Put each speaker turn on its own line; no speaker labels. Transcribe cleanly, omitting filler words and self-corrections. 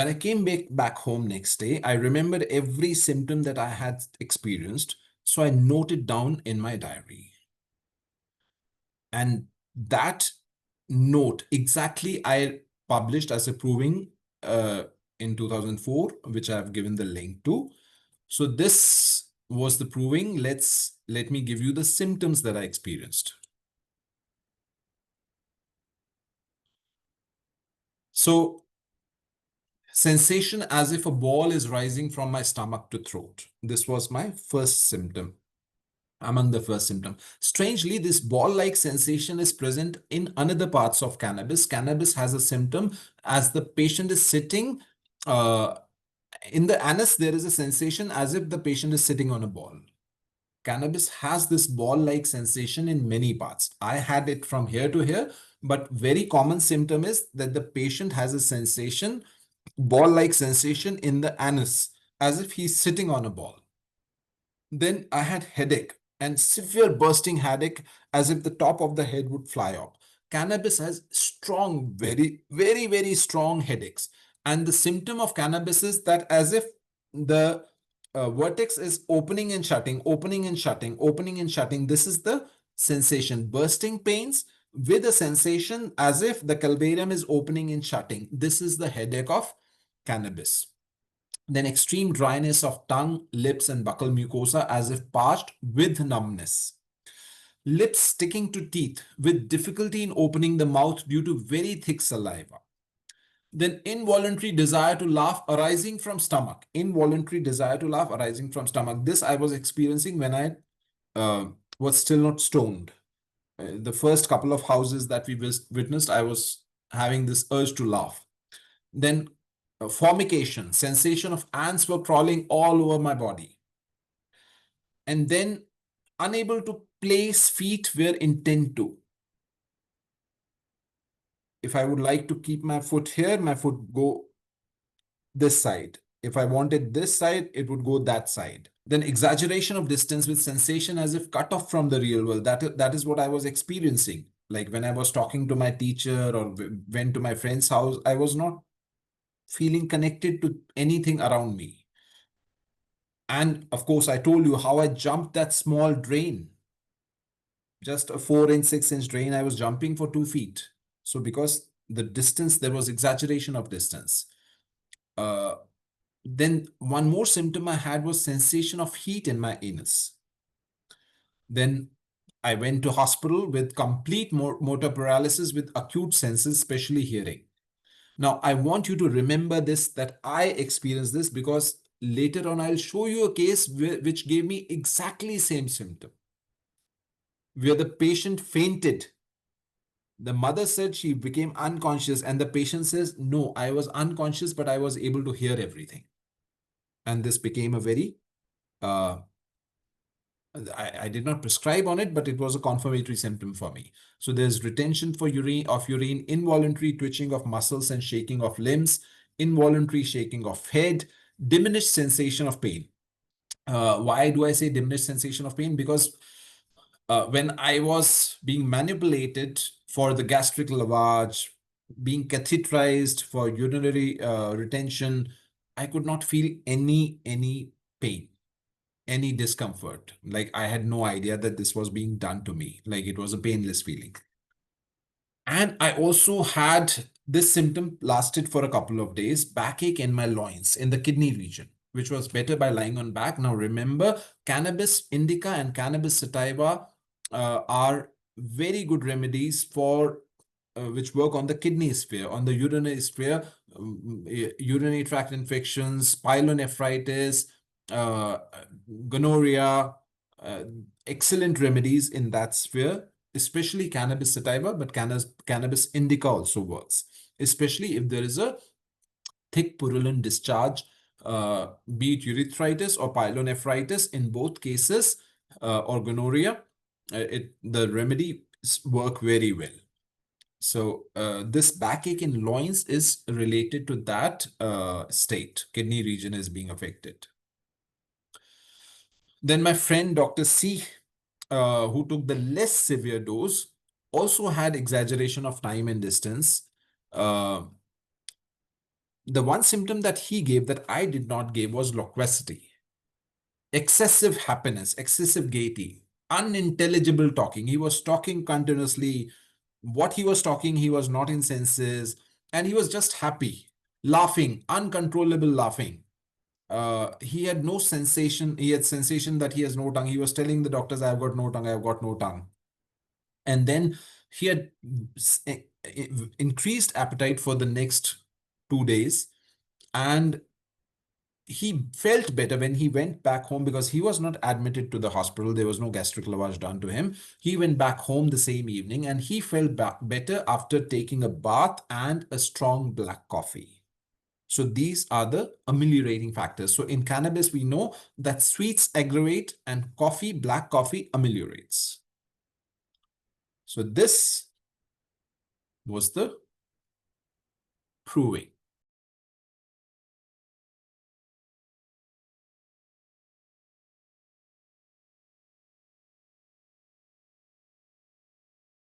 When I came back home next day, I remembered every symptom that I had experienced. So I noted down in my diary. And that note exactly I published as a proving in 2004, which I've given the link to. So this was the proving. Let me give you the symptoms that I experienced. So sensation as if a ball is rising from my stomach to throat. This was my first symptom. Among the first symptom. Strangely, this ball-like sensation is present in another parts of cannabis. Cannabis has a symptom as the patient is sitting in the anus. There is a sensation as if the patient is sitting on a ball. Cannabis has this ball-like sensation in many parts. I had it from here to here, but very common symptom is that the patient has a sensation, ball-like sensation in the anus, as if he's sitting on a ball. Then I had headache and severe bursting headache as if the top of the head would fly off. Cannabis has strong, very strong headaches. And the symptom of cannabis is that as if the vertex is opening and shutting, opening and shutting, opening and shutting. This is the sensation, bursting pains with a sensation as if the calvarium is opening and shutting. This is the headache of cannabis. Then extreme dryness of tongue, lips, and buccal mucosa as if parched with numbness. Lips sticking to teeth with difficulty in opening the mouth due to very thick saliva. Then involuntary desire to laugh arising from stomach. Involuntary desire to laugh arising from stomach. This I was experiencing when I was still not stoned. The first couple of houses that we witnessed, I was having this urge to laugh. Then formication, sensation of ants were crawling all over my body. And then unable to place feet where intent to. If I would like to keep my foot here, my foot go this side. If I wanted this side, it would go that side. Then exaggeration of distance with sensation as if cut off from the real world. That is what I was experiencing. Like when I was talking to my teacher or went to my friend's house, I was not feeling connected to anything around me. And of course, I told you how I jumped that small drain. Just a 4-inch, 6-inch drain, I was jumping for 2 feet. So because the distance, there was exaggeration of distance. Then one more symptom I had was sensation of heat in my anus. Then I went to hospital with complete motor paralysis with acute senses, especially hearing. Now, I want you to remember this, that I experienced this because later on, I'll show you a case which gave me exactly same symptom, where the patient fainted. The mother said she became unconscious, and the patient says, no, I was unconscious, but I was able to hear everything. And this became a very, I did not prescribe on it, but it was a confirmatory symptom for me. So there's retention of urine, involuntary twitching of muscles and shaking of limbs, involuntary shaking of head, diminished sensation of pain. Why do I say diminished sensation of pain? Because when I was being manipulated for the gastric lavage, being catheterized for urinary retention, I could not feel any pain, any discomfort. Like I had no idea that this was being done to me. Like it was a painless feeling. And I also had this symptom lasted for a couple of days, backache in my loins, in the kidney region, which was better by lying on back. Now remember, cannabis indica and cannabis sativa are very good remedies for which work on the kidney sphere, on the urinary sphere, urinary tract infections, pyelonephritis, uh, gonorrhea, uh, excellent remedies in that sphere, especially cannabis sativa, but cannabis indica also works, especially if there is a thick purulent discharge, be it urethritis or pyelonephritis. In both cases, or gonorrhea, the remedy work very well. So this backache in loins is related to that state. Kidney region is being affected. Then my friend Dr. C, who took the less severe dose, also had exaggeration of time and distance. the one symptom that he gave that I did not give was loquacity, excessive happiness, excessive gaiety, unintelligible talking. He was talking continuously. What he was talking, he was not in senses, and he was just happy, laughing, uncontrollable laughing. He had no sensation. He had sensation that he has no tongue. He was telling the doctors, "I've got no tongue. I've got no tongue." And then he had increased appetite for the next 2 days, and he felt better when he went back home because he was not admitted to the hospital. There was no gastric lavage done to him. He went back home the same evening and he felt better after taking a bath and a strong black coffee. So these are the ameliorating factors. So in cannabis, we know that sweets aggravate and coffee, black coffee, ameliorates. So this was the proving.